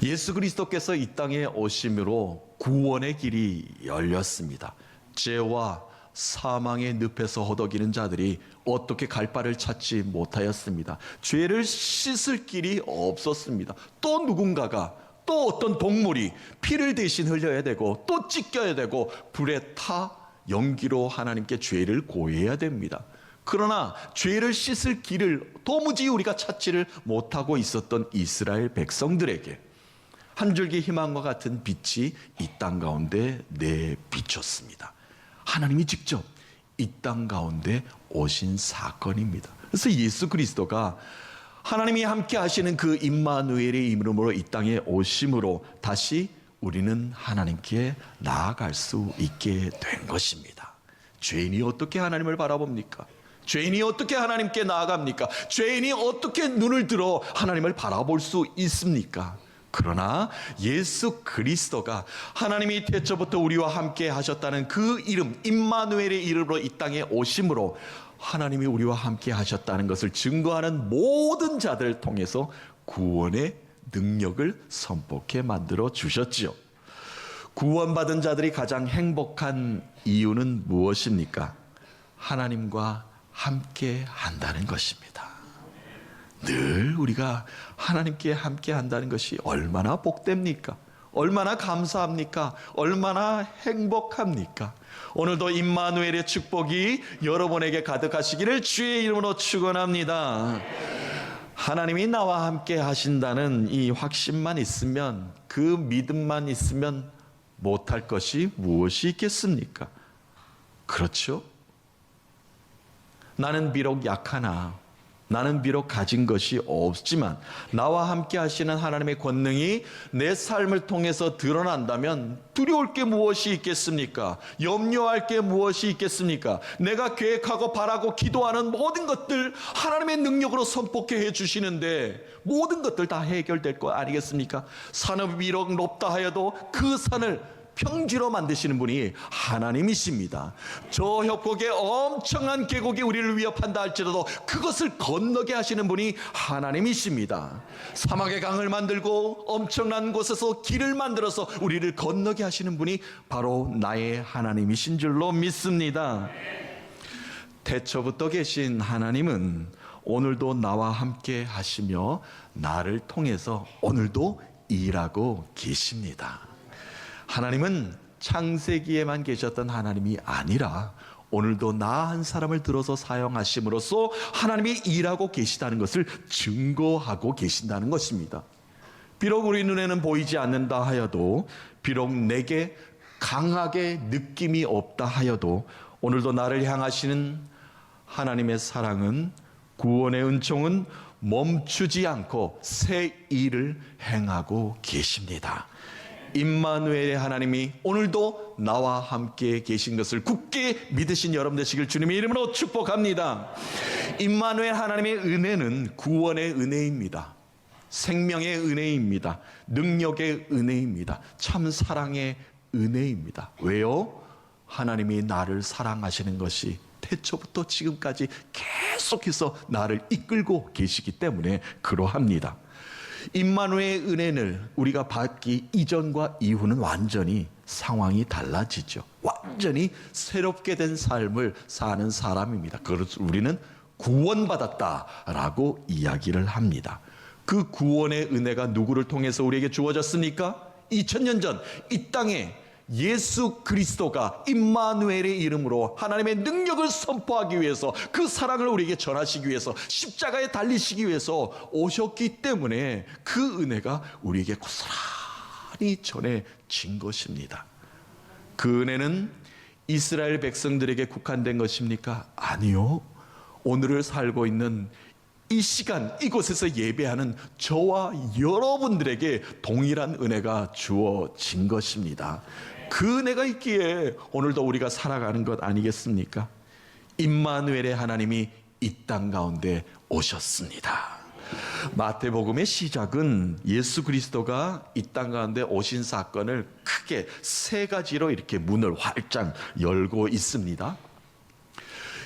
예수 그리스도께서 이 땅에 오심으로 구원의 길이 열렸습니다. 죄와 사망의 늪에서 허덕이는 자들이 어떻게 갈 바를 찾지 못하였습니다. 죄를 씻을 길이 없었습니다. 또 누군가가, 또 어떤 동물이 피를 대신 흘려야 되고 또 찢겨야 되고 불에 타 연기로 하나님께 죄를 고해야 됩니다. 그러나 죄를 씻을 길을 도무지 우리가 찾지를 못하고 있었던 이스라엘 백성들에게 한 줄기 희망과 같은 빛이 이 땅 가운데 내비쳤습니다. 하나님이 직접 이 땅 가운데 오신 사건입니다. 그래서 예수 그리스도가 하나님이 함께 하시는 그 임마누엘의 이름으로 이 땅에 오심으로 다시 우리는 하나님께 나아갈 수 있게 된 것입니다. 죄인이 어떻게 하나님을 바라봅니까? 죄인이 어떻게 하나님께 나아갑니까? 죄인이 어떻게 눈을 들어 하나님을 바라볼 수 있습니까? 그러나 예수 그리스도가 하나님이 태초부터 우리와 함께 하셨다는 그 이름, 임마누엘의 이름으로 이 땅에 오심으로 하나님이 우리와 함께 하셨다는 것을 증거하는 모든 자들을 통해서 구원의 능력을 선포케 만들어 주셨지요. 구원받은 자들이 가장 행복한 이유는 무엇입니까? 하나님과 함께 한다는 것입니다. 늘 우리가 하나님께 함께 한다는 것이 얼마나 복됩니까? 얼마나 감사합니까? 얼마나 행복합니까? 오늘도 임마누엘의 축복이 여러분에게 가득하시기를 주의 이름으로 축원합니다. 하나님이 나와 함께 하신다는 이 확신만 있으면, 그 믿음만 있으면 못할 것이 무엇이 있겠습니까? 그렇죠? 나는 비록 약하나, 나는 비록 가진 것이 없지만 나와 함께 하시는 하나님의 권능이 내 삶을 통해서 드러난다면 두려울 게 무엇이 있겠습니까? 염려할 게 무엇이 있겠습니까? 내가 계획하고 바라고 기도하는 모든 것들 하나님의 능력으로 선포케 해주시는데 모든 것들 다 해결될 거 아니겠습니까? 산업이 비록 높다 하여도 그 산을 평지로 만드시는 분이 하나님이십니다. 저 협곡에 엄청난 계곡이 우리를 위협한다 할지라도 그것을 건너게 하시는 분이 하나님이십니다. 사막의 강을 만들고 엄청난 곳에서 길을 만들어서 우리를 건너게 하시는 분이 바로 나의 하나님이신 줄로 믿습니다. 태초부터 계신 하나님은 오늘도 나와 함께 하시며 나를 통해서 오늘도 일하고 계십니다. 하나님은 창세기에만 계셨던 하나님이 아니라 오늘도 나 한 사람을 들어서 사용하심으로써 하나님이 일하고 계시다는 것을 증거하고 계신다는 것입니다. 비록 우리 눈에는 보이지 않는다 하여도, 비록 내게 강하게 느낌이 없다 하여도 오늘도 나를 향하시는 하나님의 사랑은, 구원의 은총은 멈추지 않고 새 일을 행하고 계십니다. 임마누엘의 하나님이 오늘도 나와 함께 계신 것을 굳게 믿으신 여러분 되시길 주님의 이름으로 축복합니다. 임마누엘 하나님의 은혜는 구원의 은혜입니다. 생명의 은혜입니다. 능력의 은혜입니다. 참 사랑의 은혜입니다. 왜요? 하나님이 나를 사랑하시는 것이 태초부터 지금까지 계속해서 나를 이끌고 계시기 때문에 그러합니다. 임마누엘의 은혜를 우리가 받기 이전과 이후는 완전히 상황이 달라지죠. 완전히 새롭게 된 삶을 사는 사람입니다. 그래서 우리는 구원받았다라고 이야기를 합니다. 그 구원의 은혜가 누구를 통해서 우리에게 주어졌습니까? 2000년 전 이 땅에 예수 그리스도가 임마누엘의 이름으로 하나님의 능력을 선포하기 위해서, 그 사랑을 우리에게 전하시기 위해서, 십자가에 달리시기 위해서 오셨기 때문에 그 은혜가 우리에게 고스란히 전해진 것입니다. 그 은혜는 이스라엘 백성들에게 국한된 것입니까? 아니요. 오늘을 살고 있는 이 시간 이곳에서 예배하는 저와 여러분들에게 동일한 은혜가 주어진 것입니다. 그 은혜가 있기에 오늘도 우리가 살아가는 것 아니겠습니까? 임마누엘의 하나님이 이 땅 가운데 오셨습니다. 마태복음의 시작은 예수 그리스도가 이 땅 가운데 오신 사건을 크게 세 가지로 이렇게 문을 활짝 열고 있습니다.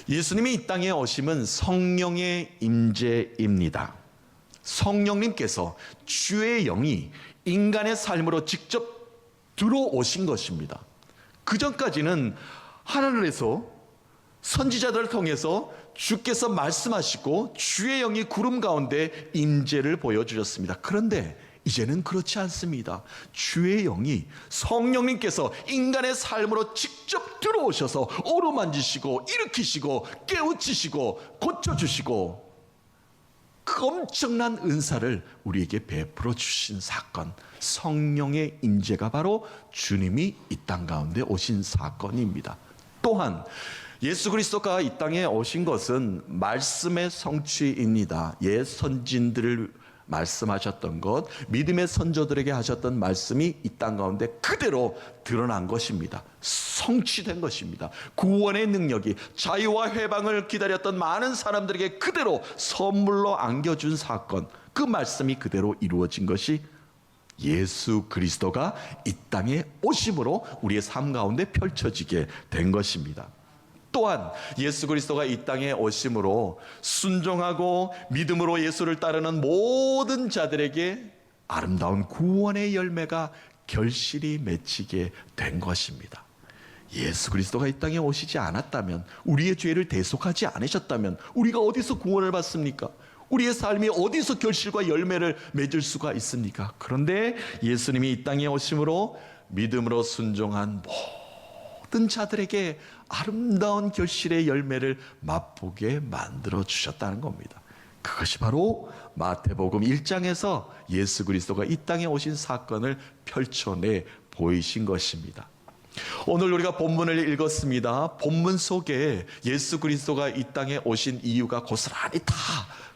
예수님이 이 땅에 오심은 성령의 임재입니다. 성령님께서 주의 영이 인간의 삶으로 직접 들어오신 것입니다. 그 전까지는 하늘에서 선지자들을 통해서 주께서 말씀하시고 주의 영이 구름 가운데 임재를 보여주셨습니다. 그런데 이제는 그렇지 않습니다. 주의 영이 성령님께서 인간의 삶으로 직접 들어오셔서 어루만지시고 일으키시고 깨우치시고 고쳐주시고 그 엄청난 은사를 우리에게 베풀어 주신 사건, 성령의 임재가 바로 주님이 이 땅 가운데 오신 사건입니다. 또한 예수 그리스도가 이 땅에 오신 것은 말씀의 성취입니다. 옛 선진들을 말씀하셨던 것, 믿음의 선조들에게 하셨던 말씀이 이 땅 가운데 그대로 드러난 것입니다. 성취된 것입니다. 구원의 능력이 자유와 해방을 기다렸던 많은 사람들에게 그대로 선물로 안겨준 사건, 그 말씀이 그대로 이루어진 것이 예수 그리스도가 이 땅에 오심으로 우리의 삶 가운데 펼쳐지게 된 것입니다. 또한 예수 그리스도가 이 땅에 오심으로 순종하고 믿음으로 예수를 따르는 모든 자들에게 아름다운 구원의 열매가 결실이 맺히게 된 것입니다. 예수 그리스도가 이 땅에 오시지 않았다면, 우리의 죄를 대속하지 않으셨다면 우리가 어디서 구원을 받습니까? 우리의 삶이 어디서 결실과 열매를 맺을 수가 있습니까? 그런데 예수님이 이 땅에 오심으로 믿음으로 순종한 모든 자들에게 아름다운 결실의 열매를 맛보게 만들어 주셨다는 겁니다. 그것이 바로 마태복음 1장에서 예수 그리스도가 이 땅에 오신 사건을 펼쳐내 보이신 것입니다. 오늘 우리가 본문을 읽었습니다. 본문 속에 예수 그리스도가 이 땅에 오신 이유가 고스란히 다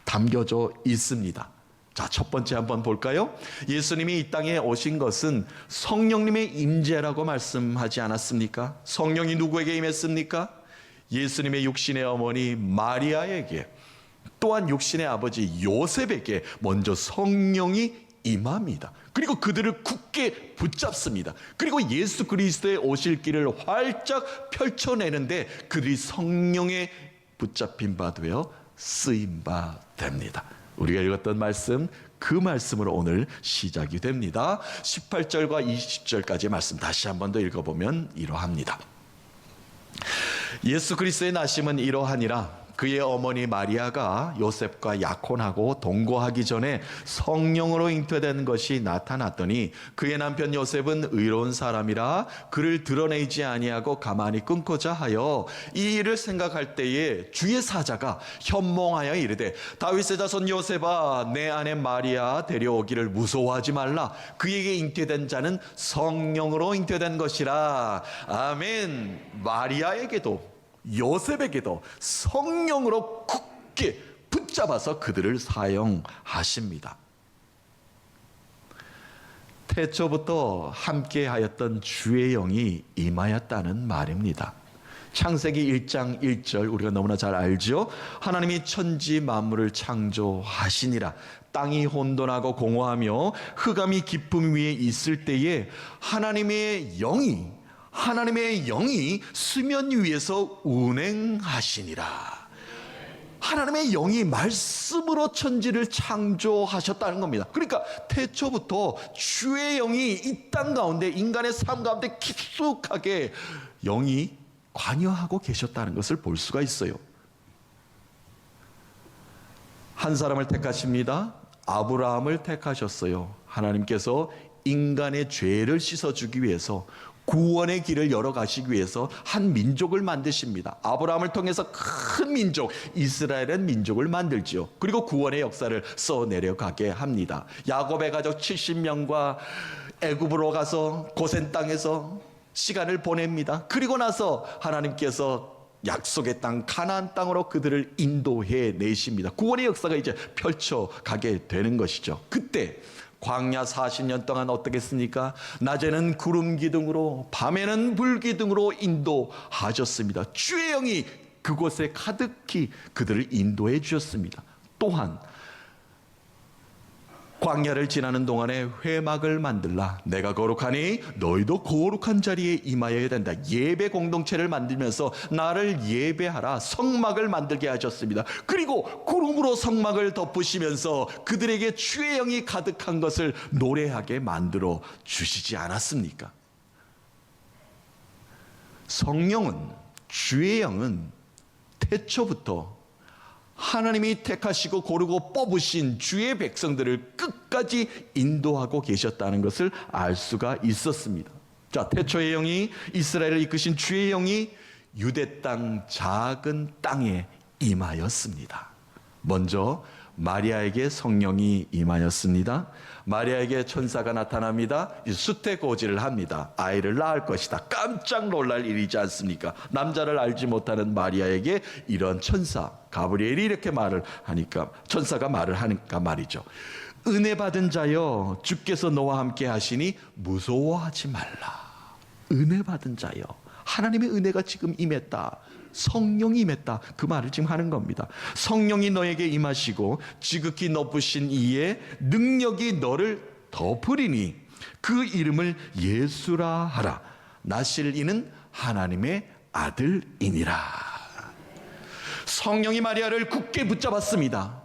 담겨져 있습니다. 자, 첫 번째 한번 볼까요? 예수님이 이 땅에 오신 것은 성령님의 임재라고 말씀하지 않았습니까? 성령이 누구에게 임했습니까? 예수님의 육신의 어머니 마리아에게, 또한 육신의 아버지 요셉에게 먼저 성령이 임합니다. 그리고 그들을 굳게 붙잡습니다. 그리고 예수 그리스도의 오실 길을 활짝 펼쳐내는데 그들이 성령에 붙잡힌 바 되어 쓰임 바 됩니다. 우리가 읽었던 말씀, 그 말씀으로 오늘 시작이 됩니다. 18절과 20절까지 말씀 다시 한 번 더 읽어보면 이러합니다. 예수 그리스도의 나심은 이러하니라. 그의 어머니 마리아가 요셉과 약혼하고 동거하기 전에 성령으로 잉태된 것이 나타났더니 그의 남편 요셉은 의로운 사람이라 그를 드러내지 아니하고 가만히 끊고자 하여 이 일을 생각할 때에 주의 사자가 현몽하여 이르되 다윗의 자손 요셉아, 내 아내 마리아 데려오기를 무서워하지 말라. 그에게 잉태된 자는 성령으로 잉태된 것이라. 아멘. 마리아에게도 요셉에게도 성령으로 굳게 붙잡아서 그들을 사용하십니다. 태초부터 함께하였던 주의 영이 임하였다는 말입니다. 창세기 1장 1절 우리가 너무나 잘 알죠. 하나님이 천지 만물을 창조하시니라. 땅이 혼돈하고 공허하며 흑암이 깊음 위에 있을 때에 하나님의 영이 수면 위에서 운행하시니라. 하나님의 영이 말씀으로 천지를 창조하셨다는 겁니다. 그러니까 태초부터 주의 영이 이 땅 가운데, 인간의 삶 가운데 깊숙하게 영이 관여하고 계셨다는 것을 볼 수가 있어요. 한 사람을 택하십니다. 아브라함을 택하셨어요. 하나님께서 인간의 죄를 씻어주기 위해서, 구원의 길을 열어가시기 위해서 한 민족을 만드십니다. 아브라함을 통해서 큰 민족, 이스라엘은 민족을 만들지요. 그리고 구원의 역사를 써내려가게 합니다. 야곱의 가족 70명과 애굽으로 가서 고센 땅에서 시간을 보냅니다. 그리고 나서 하나님께서 약속의 땅 가나안 땅으로 그들을 인도해 내십니다. 구원의 역사가 이제 펼쳐가게 되는 것이죠. 그때 광야 40년 동안 어떻게 했습니까? 낮에는 구름 기둥으로, 밤에는 불 기둥으로 인도하셨습니다. 주의 영이 그곳에 가득히 그들을 인도해 주셨습니다. 또한 광야를 지나는 동안에 회막을 만들라. 내가 거룩하니 너희도 거룩한 자리에 임하여야 된다. 예배 공동체를 만들면서 나를 예배하라. 성막을 만들게 하셨습니다. 그리고 구름으로 성막을 덮으시면서 그들에게 주의 영이 가득한 것을 노래하게 만들어 주시지 않았습니까? 성령은, 주의 영은 태초부터 하나님이 택하시고 고르고 뽑으신 주의 백성들을 끝까지 인도하고 계셨다는 것을 알 수가 있었습니다. 자, 태초의 영이, 이스라엘을 이끄신 주의 영이 유대 땅 작은 땅에 임하였습니다. 먼저 마리아에게 성령이 임하였습니다. 마리아에게 천사가 나타납니다. 수태고지를 합니다. 아이를 낳을 것이다. 깜짝 놀랄 일이지 않습니까? 남자를 알지 못하는 마리아에게 이런 천사 가브리엘이 이렇게 말을 하니까, 천사가 말을 하니까 말이죠. 은혜 받은 자여, 주께서 너와 함께 하시니 무서워하지 말라. 은혜 받은 자여, 하나님의 은혜가 지금 임했다. 성령이 임했다. 그 말을 지금 하는 겁니다. 성령이 너에게 임하시고 지극히 높으신 이의 능력이 너를 덮으리니 그 이름을 예수라 하라. 나실 이는 하나님의 아들이니라. 성령이 마리아를 굳게 붙잡았습니다.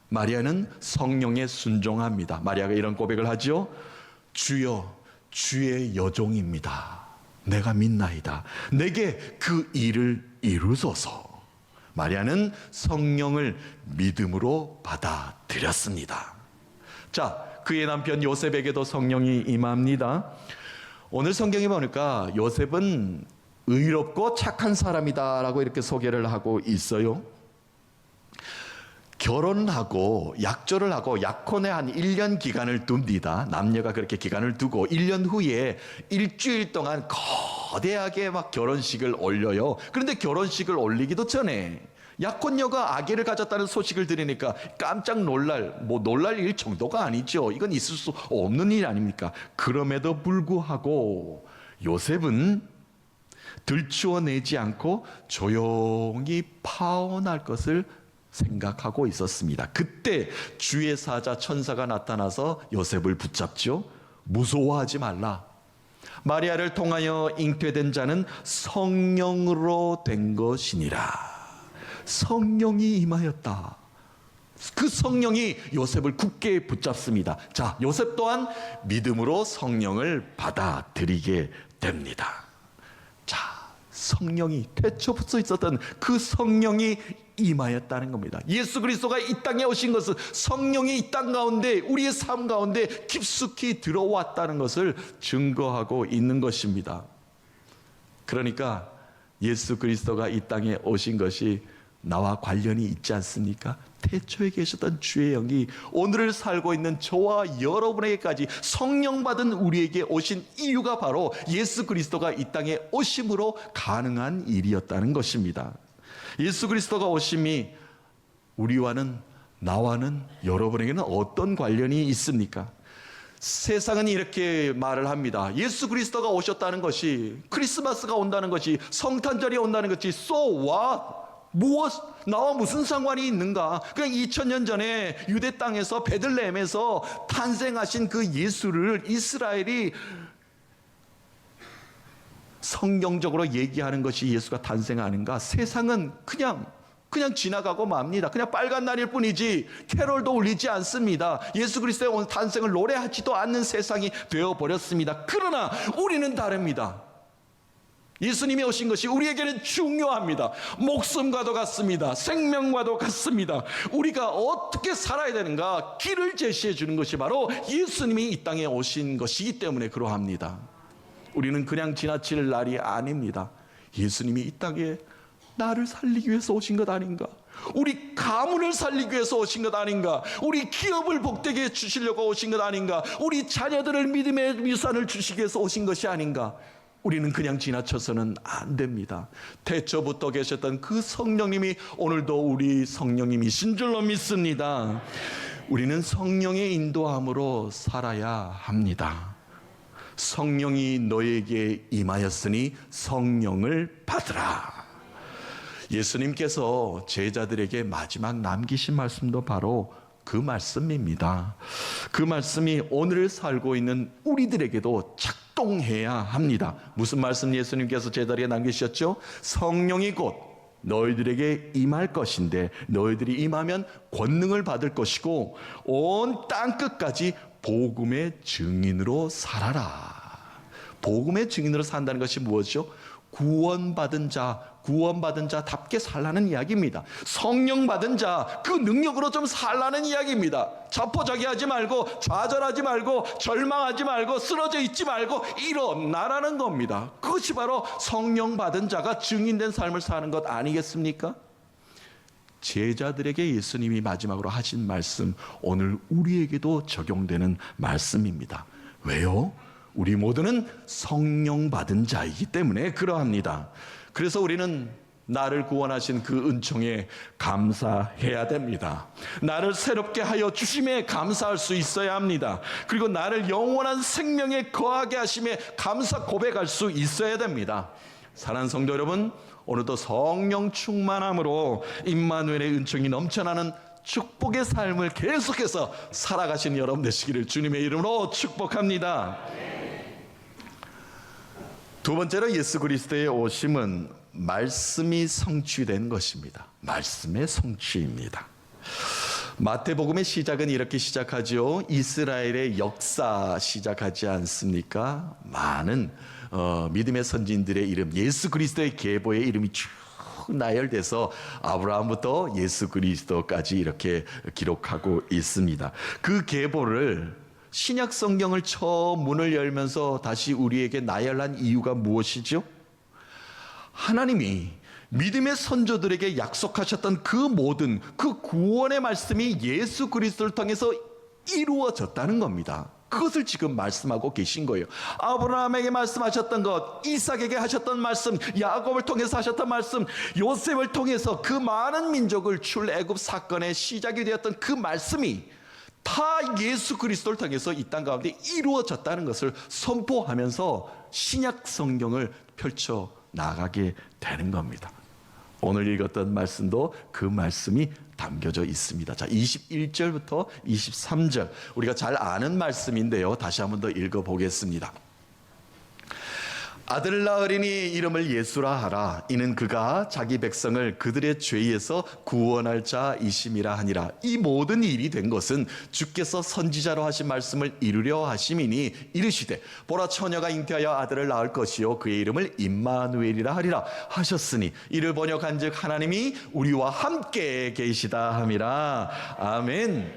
마리아는 성령에 순종합니다. 마리아가 이런 고백을 하죠. 주여, 주의 여종입니다. 내가 믿나이다. 내게 그 일을 이루소서. 마리아는 성령을 믿음으로 받아들였습니다. 자, 그의 남편 요셉에게도 성령이 임합니다. 오늘 성경에 보니까 요셉은 의롭고 착한 사람이다라고 이렇게 소개를 하고 있어요. 결혼하고 약조를 하고 약혼에 한 1년 기간을 둡니다. 남녀가 그렇게 기간을 두고 1년 후에 일주일 동안 거대하게 막 결혼식을 올려요. 그런데 결혼식을 올리기도 전에 약혼녀가 아기를 가졌다는 소식을 들으니까 깜짝 놀랄 일 정도가 아니죠. 이건 있을 수 없는 일 아닙니까? 그럼에도 불구하고 요셉은 들추어내지 않고 조용히 파혼할 것을 생각하고 있었습니다. 그때 주의 사자 천사가 나타나서 요셉을 붙잡죠. 무서워하지 말라. 마리아를 통하여 잉태된 자는 성령으로 된 것이니라. 성령이 임하였다. 그 성령이 요셉을 굳게 붙잡습니다. 자, 요셉 또한 믿음으로 성령을 받아들이게 됩니다. 자, 성령이, 태초부터 있었던 그 성령이 임하였다는 겁니다. 예수 그리스도가 이 땅에 오신 것은 성령이 이 땅 가운데, 우리의 삶 가운데 깊숙이 들어왔다는 것을 증거하고 있는 것입니다. 그러니까 예수 그리스도가 이 땅에 오신 것이 나와 관련이 있지 않습니까? 태초에 계셨던 주의 영이 오늘을 살고 있는 저와 여러분에게까지 성령 받은 우리에게 오신 이유가 바로 예수 그리스도가 이 땅에 오심으로 가능한 일이었다는 것입니다. 예수 그리스도가 오심이 우리와는, 나와는, 여러분에게는 어떤 관련이 있습니까? 세상은 이렇게 말을 합니다. 예수 그리스도가 오셨다는 것이, 크리스마스가 온다는 것이, 성탄절이 온다는 것이 so what? 나와 무슨 상관이 있는가? 그냥 2000년 전에 유대 땅에서 베들레헴에서 탄생하신 그 예수를 이스라엘이 성경적으로 얘기하는 것이 예수가 탄생하는가? 세상은 그냥 지나가고 맙니다. 그냥 빨간 날일 뿐이지 캐롤도 울리지 않습니다. 예수 그리스도의 탄생을 노래하지도 않는 세상이 되어버렸습니다. 그러나 우리는 다릅니다. 예수님이 오신 것이 우리에게는 중요합니다. 목숨과도 같습니다. 생명과도 같습니다. 우리가 어떻게 살아야 되는가 길을 제시해 주는 것이 바로 예수님이 이 땅에 오신 것이기 때문에 그러합니다. 우리는 그냥 지나칠 날이 아닙니다. 예수님이 이 땅에 나를 살리기 위해서 오신 것 아닌가? 우리 가문을 살리기 위해서 오신 것 아닌가? 우리 기업을 복되게 주시려고 오신 것 아닌가? 우리 자녀들을 믿음의 유산을 주시기 위해서 오신 것이 아닌가? 우리는 그냥 지나쳐서는 안 됩니다. 태초부터 계셨던 그 성령님이 오늘도 우리 성령님이신 줄로 믿습니다. 우리는 성령의 인도함으로 살아야 합니다. 성령이 너에게 임하였으니 성령을 받으라. 예수님께서 제자들에게 마지막 남기신 말씀도 바로 그 말씀입니다. 그 말씀이 오늘 살고 있는 우리들에게도 작동해야 합니다. 무슨 말씀 예수님께서 제자리에 남기셨죠? 성령이 곧 너희들에게 임할 것인데 너희들이 임하면 권능을 받을 것이고 온 땅끝까지 복음의 증인으로 살아라. 복음의 증인으로 산다는 것이 무엇이죠? 구원받은 자답게 살라는 이야기입니다. 성령 받은 자, 그 능력으로 좀 살라는 이야기입니다. 자포자기하지 말고, 좌절하지 말고, 절망하지 말고, 쓰러져 있지 말고 일어나라는 겁니다. 그것이 바로 성령 받은 자가 증인된 삶을 사는 것 아니겠습니까? 제자들에게 예수님이 마지막으로 하신 말씀, 오늘 우리에게도 적용되는 말씀입니다. 왜요? 우리 모두는 성령 받은 자이기 때문에 그러합니다. 그래서 우리는 나를 구원하신 그 은총에 감사해야 됩니다. 나를 새롭게 하여 주심에 감사할 수 있어야 합니다. 그리고 나를 영원한 생명에 거하게 하심에 감사 고백할 수 있어야 됩니다. 사랑하는 성도 여러분, 오늘도 성령 충만함으로 임마누엘의 은총이 넘쳐나는 축복의 삶을 계속해서 살아가신 여러분 되시기를 주님의 이름으로 축복합니다. 두 번째로 예수 그리스도의 오심은 말씀이 성취된 것입니다. 말씀의 성취입니다. 마태복음의 시작은 이렇게 시작하죠. 이스라엘의 역사 시작하지 않습니까? 많은 믿음의 선진들의 이름, 예수 그리스도의 계보의 이름이 쭉 나열돼서 아브라함부터 예수 그리스도까지 이렇게 기록하고 있습니다. 그 계보를 신약 성경을 처음 문을 열면서 다시 우리에게 나열한 이유가 무엇이죠? 하나님이 믿음의 선조들에게 약속하셨던 그 모든 그 구원의 말씀이 예수 그리스도를 통해서 이루어졌다는 겁니다. 그것을 지금 말씀하고 계신 거예요. 아브라함에게 말씀하셨던 것, 이삭에게 하셨던 말씀, 야곱을 통해서 하셨던 말씀, 요셉을 통해서 그 많은 민족을 출애굽 사건의 시작이 되었던 그 말씀이 다 예수 그리스도를 통해서 이 땅 가운데 이루어졌다는 것을 선포하면서 신약 성경을 펼쳐 나가게 되는 겁니다. 오늘 읽었던 말씀도 그 말씀이 담겨져 있습니다. 자, 21절부터 23절 우리가 잘 아는 말씀인데요. 다시 한번 더 읽어보겠습니다. 아들 낳으리니 이름을 예수라 하라. 이는 그가 자기 백성을 그들의 죄에서 구원할 자이심이라 하니라. 이 모든 일이 된 것은 주께서 선지자로 하신 말씀을 이루려 하심이니 이르시되 보라 처녀가 잉태하여 아들을 낳을 것이요 그의 이름을 임마누엘이라 하리라 하셨으니 이를 번역한즉 하나님이 우리와 함께 계시다 함이라. 아멘.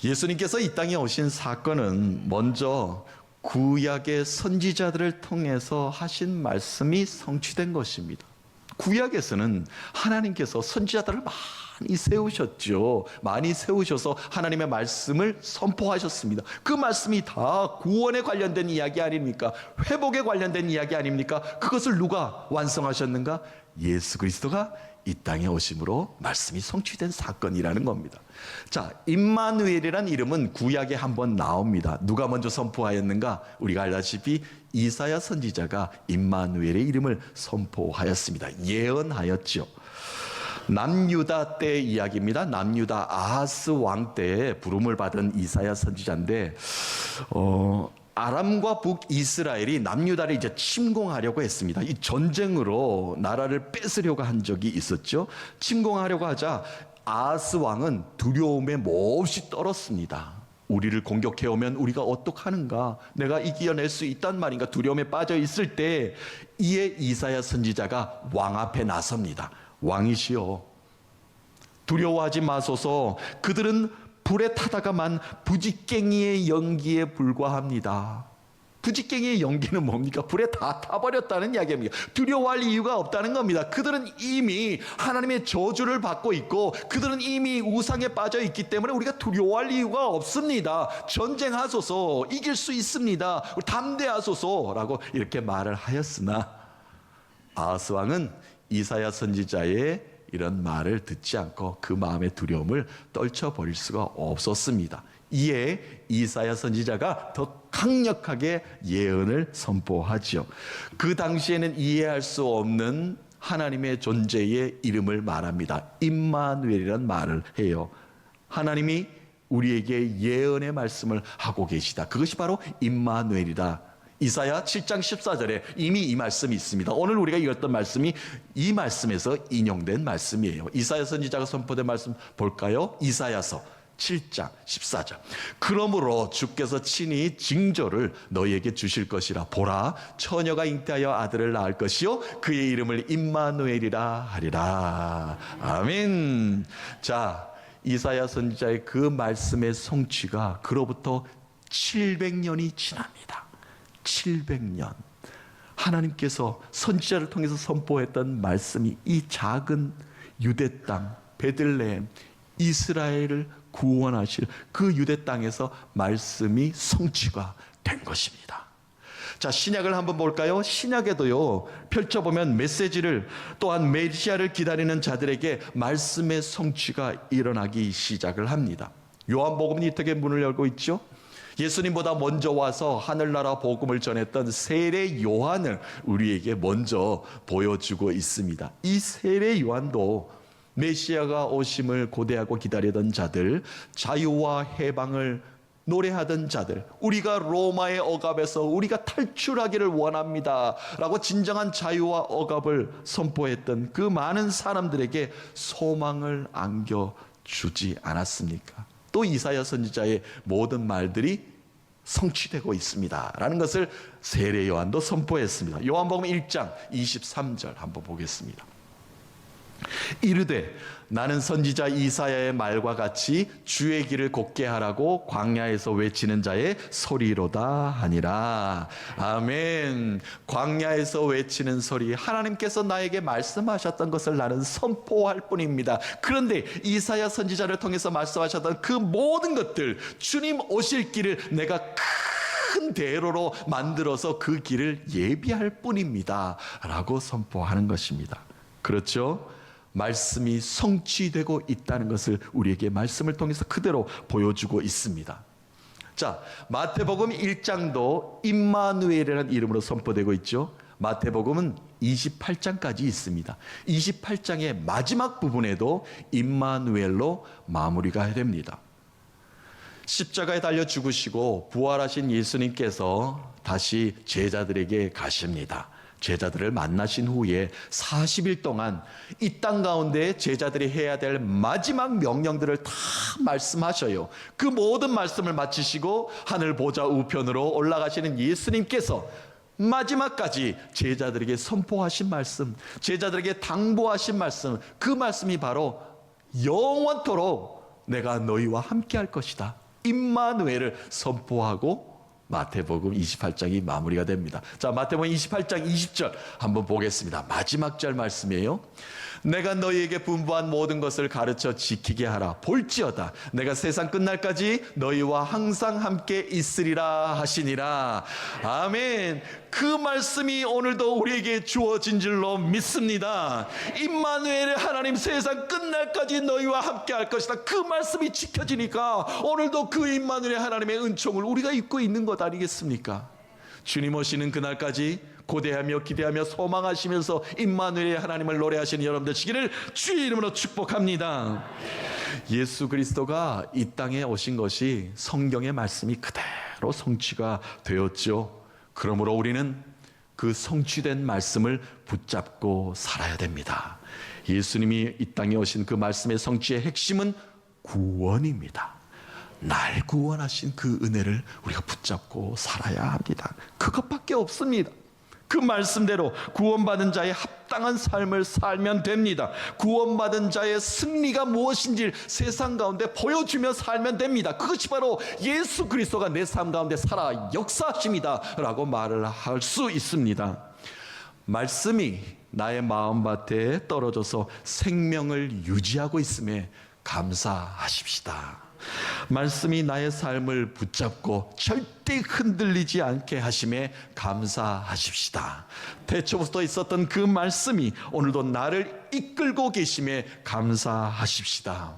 예수님께서 이 땅에 오신 사건은 먼저 구약의 선지자들을 통해서 하신 말씀이 성취된 것입니다. 구약에서는 하나님께서 선지자들을 많이 세우셨죠. 많이 세우셔서 하나님의 말씀을 선포하셨습니다. 그 말씀이 다 구원에 관련된 이야기 아닙니까? 회복에 관련된 이야기 아닙니까? 그것을 누가 완성하셨는가? 예수 그리스도가 이 땅에 오심으로 말씀이 성취된 사건이라는 겁니다. 자, 임마누엘이란 이름은 구약에 한번 나옵니다. 누가 먼저 선포하였는가? 우리가 알다시피 이사야 선지자가 임마누엘의 이름을 선포하였습니다. 예언하였죠. 남유다 때 이야기입니다. 남유다 아하스 왕 때에 부름을 받은 이사야 선지자인데 아람과 북이스라엘이 남유다를 이제 침공하려고 했습니다. 이 전쟁으로 나라를 뺏으려고 한 적이 있었죠. 침공하려고 하자 아하스 왕은 두려움에 몹시 떨었습니다. 우리를 공격해오면 우리가 어떡하는가? 내가 이겨낼 수 있단 말인가? 두려움에 빠져 있을 때 이에 이사야 선지자가 왕 앞에 나섭니다. 왕이시여, 두려워하지 마소서. 그들은 불에 타다가만 부지깽이의 연기에 불과합니다. 부지깽이의 연기는 뭡니까? 불에 다 타버렸다는 이야기입니다. 두려워할 이유가 없다는 겁니다. 그들은 이미 하나님의 저주를 받고 있고 그들은 이미 우상에 빠져 있기 때문에 우리가 두려워할 이유가 없습니다. 전쟁하소서, 이길 수 있습니다. 담대하소서라고 이렇게 말을 하였으나 아하스 왕은 이사야 선지자의 이런 말을 듣지 않고 그 마음의 두려움을 떨쳐버릴 수가 없었습니다. 이에 이사야 선지자가 더 강력하게 예언을 선포하죠. 그 당시에는 이해할 수 없는 하나님의 존재의 이름을 말합니다. 임마누엘이라는 말을 해요. 하나님이 우리에게 예언의 말씀을 하고 계시다. 그것이 바로 임마누엘이다. 이사야 7장 14절에 이미 이 말씀이 있습니다. 오늘 우리가 읽었던 말씀이 이 말씀에서 인용된 말씀이에요. 이사야 선지자가 선포된 말씀 볼까요? 이사야서 7장 14절. 그러므로 주께서 친히 징조를 너희에게 주실 것이라. 보라, 처녀가 잉태하여 아들을 낳을 것이요 그의 이름을 임마누엘이라 하리라. 아멘. 자, 이사야 선지자의 그 말씀의 성취가 그로부터 700년이 지납니다. 700년. 하나님께서 선지자를 통해서 선포했던 말씀이 이 작은 유대 땅 베들레헴 이스라엘을 구원하실 그 유대 땅에서 말씀이 성취가 된 것입니다. 자, 신약을 한번 볼까요? 신약에도요, 펼쳐보면 메시지를 또한 메시아를 기다리는 자들에게 말씀의 성취가 일어나기 시작을 합니다. 요한복음이 이렇게 문을 열고 있죠. 예수님보다 먼저 와서 하늘나라 복음을 전했던 세례 요한을 우리에게 먼저 보여주고 있습니다. 이 세례 요한도 메시아가 오심을 고대하고 기다리던 자들, 자유와 해방을 노래하던 자들, 우리가 로마의 억압에서 우리가 탈출하기를 원합니다 라고 진정한 자유와 억압을 선포했던 그 많은 사람들에게 소망을 안겨주지 않았습니까? 또 이사야 선지자의 모든 말들이 성취되고 있습니다 라는 것을 세례 요한도 선포했습니다. 요한복음 1장 23절 한번 보겠습니다. 이르되 나는 선지자 이사야의 말과 같이 주의 길을 곧게 하라고 광야에서 외치는 자의 소리로다 하니라. 아멘. 광야에서 외치는 소리, 하나님께서 나에게 말씀하셨던 것을 나는 선포할 뿐입니다. 그런데 이사야 선지자를 통해서 말씀하셨던 그 모든 것들, 주님 오실 길을 내가 큰 대로로 만들어서 그 길을 예비할 뿐입니다 라고 선포하는 것입니다. 그렇죠? 말씀이 성취되고 있다는 것을 우리에게 말씀을 통해서 그대로 보여주고 있습니다. 자, 마태복음 1장도 임마누엘이라는 이름으로 선포되고 있죠. 마태복음은 28장까지 있습니다. 28장의 마지막 부분에도 임마누엘로 마무리가 됩니다. 십자가에 달려 죽으시고 부활하신 예수님께서 다시 제자들에게 가십니다. 제자들을 만나신 후에 40일 동안 이 땅 가운데 제자들이 해야 될 마지막 명령들을 다 말씀하셔요. 그 모든 말씀을 마치시고 하늘 보좌 우편으로 올라가시는 예수님께서 마지막까지 제자들에게 선포하신 말씀, 제자들에게 당부하신 말씀, 그 말씀이 바로 영원토록 내가 너희와 함께 할 것이다, 임마누엘을 선포하고 마태복음 28장이 마무리가 됩니다. 자, 마태복음 28장 20절 한번 보겠습니다. 마지막 절 말씀이에요. 내가 너희에게 분부한 모든 것을 가르쳐 지키게 하라. 볼지어다 내가 세상 끝날까지 너희와 항상 함께 있으리라 하시니라. 아멘. 그 말씀이 오늘도 우리에게 주어진 줄로 믿습니다. 임마누엘의 하나님, 세상 끝날까지 너희와 함께 할 것이다. 그 말씀이 지켜지니까 오늘도 그 임마누엘의 하나님의 은총을 우리가 입고 있는 것 아니겠습니까? 주님 오시는 그날까지 고대하며 기대하며 소망하시면서 임마누엘의 하나님을 노래하시는 여러분들 되시기를 주의 이름으로 축복합니다. 예수 그리스도가 이 땅에 오신 것이 성경의 말씀이 그대로 성취가 되었죠. 그러므로 우리는 그 성취된 말씀을 붙잡고 살아야 됩니다. 예수님이 이 땅에 오신 그 말씀의 성취의 핵심은 구원입니다. 날 구원하신 그 은혜를 우리가 붙잡고 살아야 합니다. 그것밖에 없습니다. 그 말씀대로 구원받은 자의 합당한 삶을 살면 됩니다. 구원받은 자의 승리가 무엇인지 세상 가운데 보여주며 살면 됩니다. 그것이 바로 예수 그리스도가 내 삶 가운데 살아 역사하십니다 라고 말을 할 수 있습니다. 말씀이 나의 마음밭에 떨어져서 생명을 유지하고 있음에 감사하십시다. 말씀이 나의 삶을 붙잡고 절대 흔들리지 않게 하심에 감사하십시다. 태초부터 있었던 그 말씀이 오늘도 나를 이끌고 계심에 감사하십시다.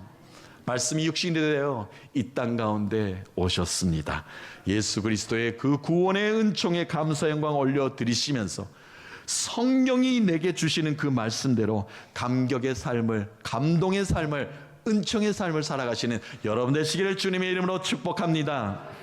말씀이 육신이 되어 이 땅 가운데 오셨습니다. 예수 그리스도의 그 구원의 은총에 감사 영광 올려드리시면서 성령이 내게 주시는 그 말씀대로 감격의 삶을, 감동의 삶을, 은총의 삶을 살아가시는 여러분 되시기를 주님의 이름으로 축복합니다.